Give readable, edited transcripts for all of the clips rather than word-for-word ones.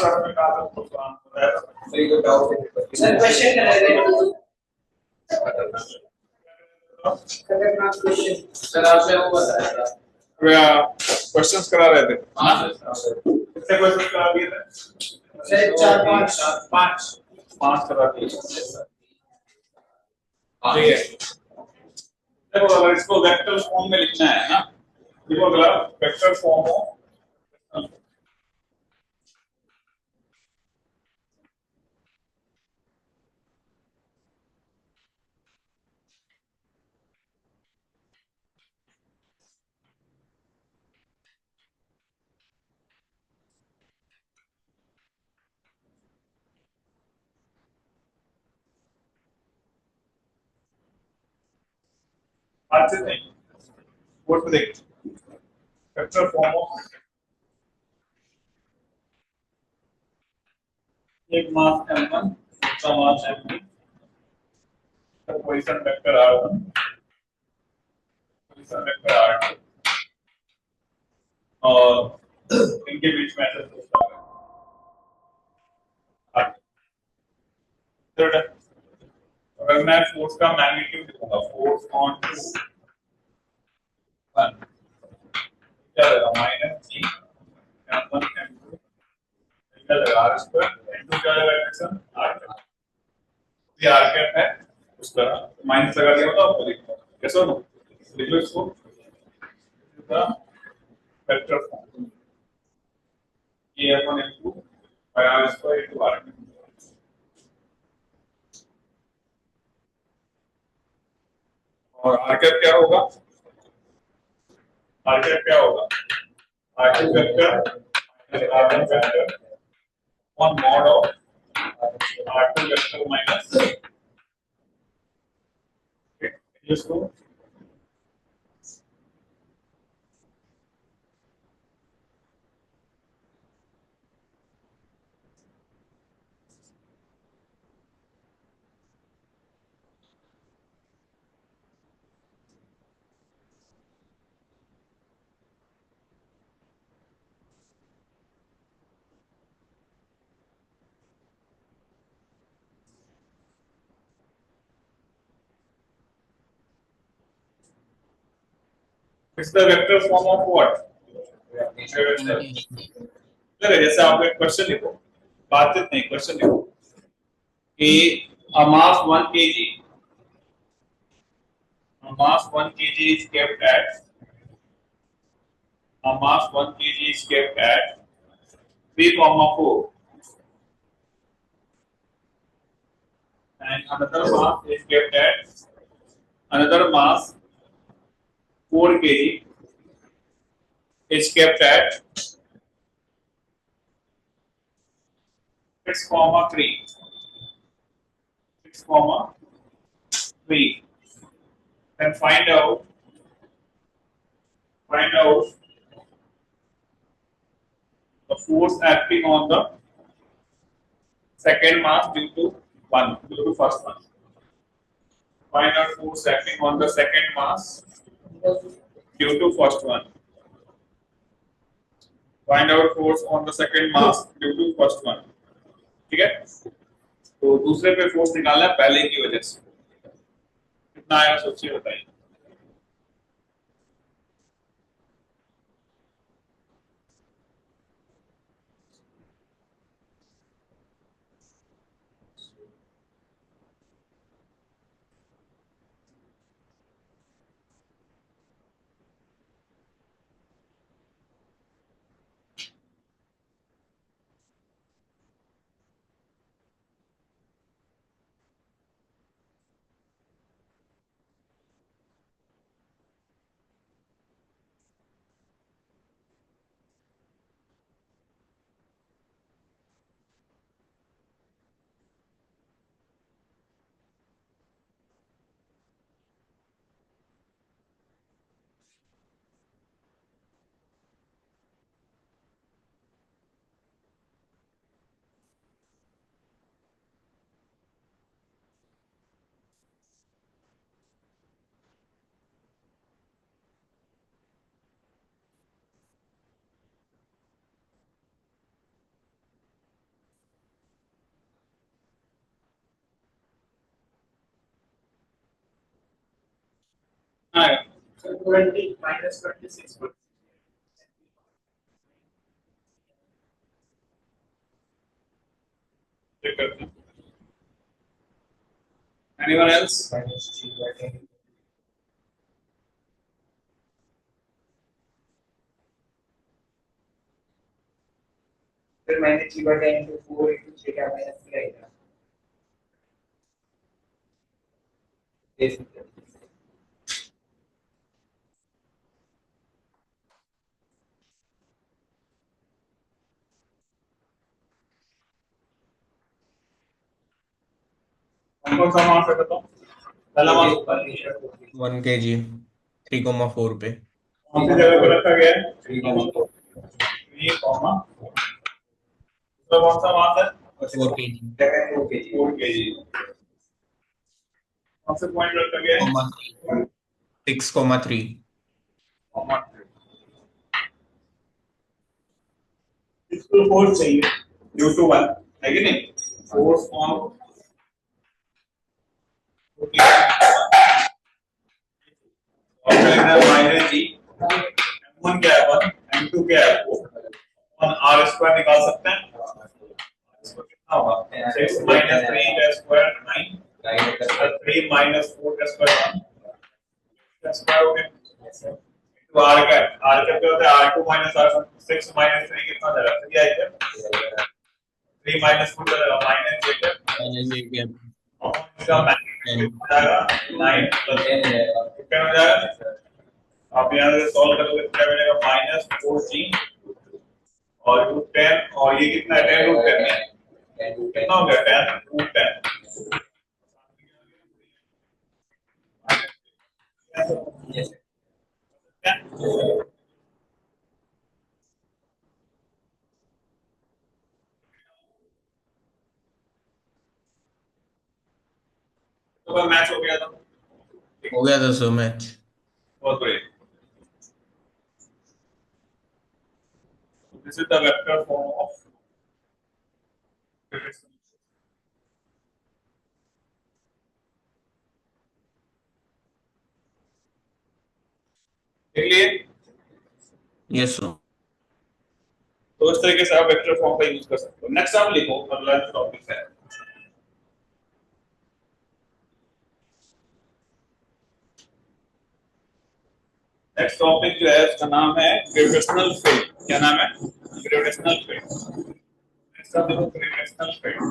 Sir में कहा था तो सही तो डाउट है सर क्वेश्चन करा रहे हैं खतरनाक क्वेश्चन सर आपने वो बताया था क्वेश्चंस करा रहे थे कितने क्वेश्चन करा दिए थे सर 4 5 5 करा दिए ठीक है देखो अगर इसको वेक्टर फॉर्म में लिखना है ना देखो अगर वेक्टर फॉर्म हो आज से नहीं बोर्ड पे देख वेक्टर फॉर्म हो एक मास m1 दूसरा मास m2 तो position vector r1 position vector r2 और इनके बीच में ऐसे सोचता है थर्ड अगर मैं फोर्स का मैग्नीट्यूड लिखूंगा फोर्स ऑन टू वन क्या रहेगा माइनस जी m1 m2 क्या रहेगा r स्क्वायर m2 क्या रहेगा डायरेक्शन r ये r कैप है उस तरह माइनस लगा दिया होता आपको लिखना कैसे हो लिख लो इसको वेक्टर फॉर्म ये अपन into r square into r और r कैप क्या होगा r कैप क्या होगा r2 vector r1 vector on mod of r2 vector minus इसको is the vector form of what जैसे आप एक क्वेश्चन लिखो बातचीत नहीं क्वेश्चन लिखो कि a mass 1 kg is kept at a mass 1 kg is kept at 3,4 and another mass is kept at another mass 4 kg is kept at 6,3 6,3 and find out the force acting on the second mass due to first mass. Find out force acting on the second mass due to first one. Find out force on the second mass due to first one. ठीक है? तो दूसरे पे force निकालना है पहले की वजह से कितना आएगा सोचिए बताइए आएगा सर 20 minus 26 चेक करते हैं। Anyone else? minus 3 by 10. फिर मैंने 3 by 10 into 4 into 3 का minus 3 आएगा। Yes. कौन सा मास है बताओ? पहला मास 1 kg 3,4 पे कौन सी जगह पर रखा गया है? 3,4 3 कॉमा दूसरा कौन सा मास है? 4 kg 4 kg 4 केजी। कौन से पॉइंट रखा गया है? 6,3 कॉमा 3। इसको फोर्स चाहिए ड्यू टू 1 है कि नहीं? फोर्स ऑन और माइनस जी m1 क्या है 1 m2 क्या है 4 और r स्क्वायर निकाल सकते हैं। इसको कितना होगा 6 minus 3 का स्क्वायर 9 3 minus 4 का स्क्वायर 1 का स्क्वायर हो गया। तो r का क्या होता है r2 minus r 6 minus 3 कितना आ जाएगा 3 आएगा 3 minus 4 का minus 8 है और इसका मैग्नीट्यूड हो जाएगा 9 plus 10 कितना हो जाएगा। आप यहाँ से सॉल्व करोगे तो क्या मिलेगा माइनस 4g और रूट 10 और ये कितना है 10 रूट 10 है कितना हो गया 10 रूट 10 तो मैच हो गया था सर मैच बहुत बढ़िया। This is the vector form of लिए यस सर तो इस तरीके से आप वेक्टर फॉर्म का यूज कर सकते हो। नेक्स्ट आप लिखो अगला टॉपिक है नेक्स्ट टॉपिक जो है उसका नाम है ग्रेविटेशनल फील्ड। क्या नाम है? Gravitational field. नेक्स्ट आप देखो ग्रेविटेशनल फील्ड।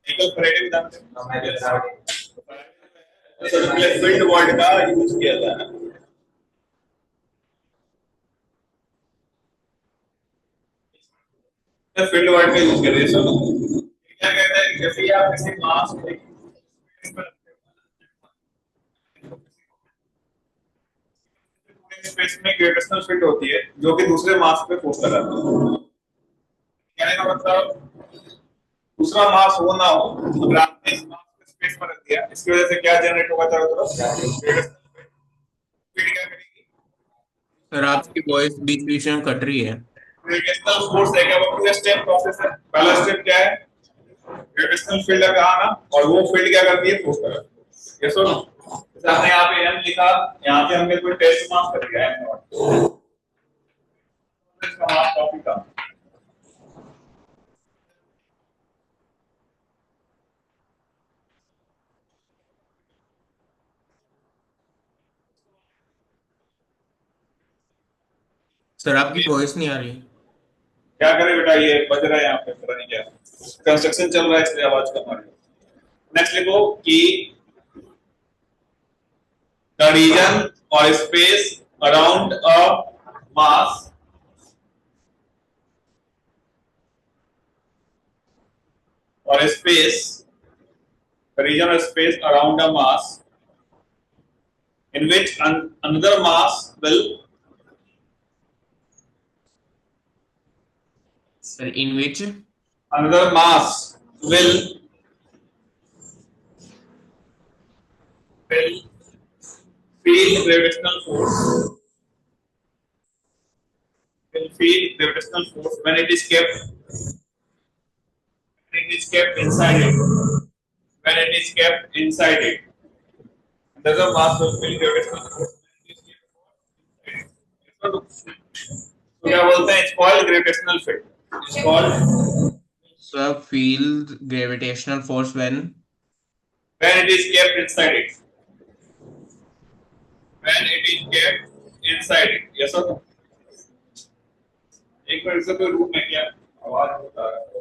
माइकल फैराडे भी जानते हैं। सबसे पहले फील्ड वर्ड का यूज किया था। फील्ड वर्ड का यूज कर रहे हैं क्या कहते हैं जैसे ही आप किसी मास को स्पेस में ग्रेविटेशनल फील्ड होती है जो कि दूसरे मास पे फोर्स लगाती है। कहने का मतलब दूसरा मास हो ना हो अगर आपने इस मास को स्पेस में रख दिया इसकी वजह से क्या जनरेट होगा चारों तरफ फील्ड क्या करेगी। सर आपकी वॉइस बीच बीच में कट रही है। ग्रेविटेशनल फोर्स है क्या वो टू स्टेप प्रोसेस है। पहला स्टेप क्या है ग्रेविटेशनल फील्ड का आना और वो फील्ड क्या करती है फोर्स करती है। यस और नो। जैसे हमने यहाँ पे n लिखा यहाँ पे हमने कोई टेस्ट मास कर दिया m नॉट इसका मास टॉपिक का सर आपकी वॉइस नहीं आ रही। क्या करे बेटा ये बज रहा है यहाँ पे पता नहीं क्या कंस्ट्रक्शन चल रहा है इसलिए आवाज कम आ रही है। नेक्स्ट लिखो कि द रीजन और space around a mass or space, the region or space around a mass in which another mass will sir in which another mass will will feel gravitational force. Will feel gravitational force when it is kept inside it. When it is kept inside it. Does a mass will feel gravitational force when it is kept inside it? तो क्या बोलते हैं? It's called gravitational field. It's called So a field gravitational force when it is kept inside it. When it is kept inside it. Yes or no? एक minute से कोई room में क्या आवाज होता है?